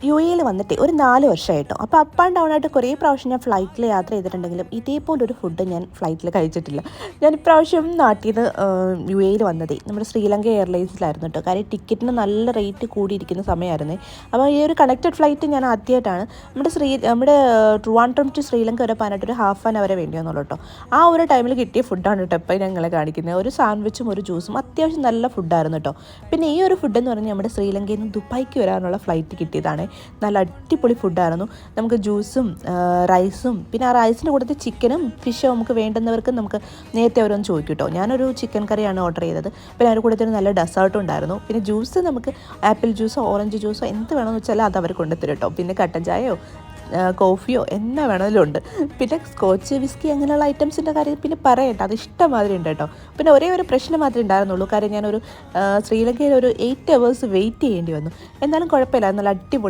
U എയിൽ വന്നിട്ട് ഒരു 4 വർഷമായിട്ടോ. അപ്പോൾ അപ്പ് ആൻഡ് ഡൗൺ ആയിട്ട് കുറേ പ്രാവശ്യം ഞാൻ ഫ്ലൈറ്റിൽ യാത്ര ചെയ്തിട്ടുണ്ടെങ്കിലും ഇതേപോലൊരു ഫുഡ് ഞാൻ ഫ്ലൈറ്റിൽ കഴിച്ചിട്ടില്ല. ഞാൻ ഇപ്രാവശ്യം നാട്ടിൽ നിന്ന് യു എയിൽ വന്നതേ നമ്മുടെ ശ്രീലങ്ക എയർലൈൻസിലായിരുന്നു കേട്ടോ. കാര്യം ടിക്കറ്റിന് നല്ല റേറ്റ് കൂടിയിരിക്കുന്ന സമയമായിരുന്നേ. അപ്പോൾ ഈ ഒരു കണക്റ്റഡ് ഫ്ലൈറ്റ് ഞാൻ ആദ്യമായിട്ടാണ് നമ്മുടെ ട്രിവാൻഡ്രം ടു ശ്രീലങ്ക വരെ പോകാനായിട്ട് ഒരു ഹാഫ് ആൻ അവരെ വേണ്ടിയെന്നുള്ളൂ കേട്ടോ. ആ ഒരു ടൈമിൽ കിട്ടിയ ഫുഡാണ് കേട്ടോ ഇപ്പോൾ ഞങ്ങളെ കാണിക്കുന്നത്. ഒരു സാൻഡ്വിച്ചും ഒരു ജ്യൂസും അത്യാവശ്യം നല്ല ഫുഡായിരുന്നു കേട്ടോ. പിന്നെ ഈ ഒരു ഫുഡ് എന്ന് പറഞ്ഞാൽ നമ്മുടെ ശ്രീലങ്കയിൽ നിന്ന് ദുബായ്ക്ക് വരാനുള്ള ഫ്ലൈറ്റ് കിട്ടിയതാണ്. നല്ല അടിപൊളി ഫുഡായിരുന്നു. നമുക്ക് ജ്യൂസും റൈസും പിന്നെ ആ റൈസിൻ്റെ കൂട്ടത്തിൽ ചിക്കനും ഫിഷും നമുക്ക് വേണ്ടുന്നവർക്ക് നമുക്ക് നേരത്തെ അവരൊന്ന് ചോദിക്കും കേട്ടോ. ഞാനൊരു ചിക്കൻ കറിയാണ് ഓർഡർ ചെയ്തത്. പിന്നെ അതിൻ്റെ കൂട്ടത്തിൽ നല്ല ഡെസേർട്ടും ഉണ്ടായിരുന്നു. പിന്നെ ജ്യൂസ് നമുക്ക് ആപ്പിൾ ജ്യൂസോ ഓറഞ്ച് ജ്യൂസോ എന്ത് വേണമെന്ന് വെച്ചാൽ അത് അവർ കൊണ്ടുത്തരും കേട്ടോ. പിന്നെ കട്ടൻ ചായയോ കോഫിയോ എന്നാ വേണമെങ്കിലും ഉണ്ട്. പിന്നെ സ്കോച്ച് വിസ്കി അങ്ങനെയുള്ള ഐറ്റംസിൻ്റെ കാര്യം പിന്നെ പറയട്ടെ, അത് ഇഷ്ടംമാതിരി ഉണ്ട് കേട്ടോ. പിന്നെ ഒരേ ഒരു പ്രശ്നം മാത്രമേ ഉണ്ടായിരുന്നുള്ളൂ. കാര്യം ഞാനൊരു ശ്രീലങ്കയിൽ ഒരു 8 hours വെയിറ്റ് ചെയ്യേണ്ടി വന്നു. എന്നാലും കുഴപ്പമില്ല, നല്ല അടിപൊളി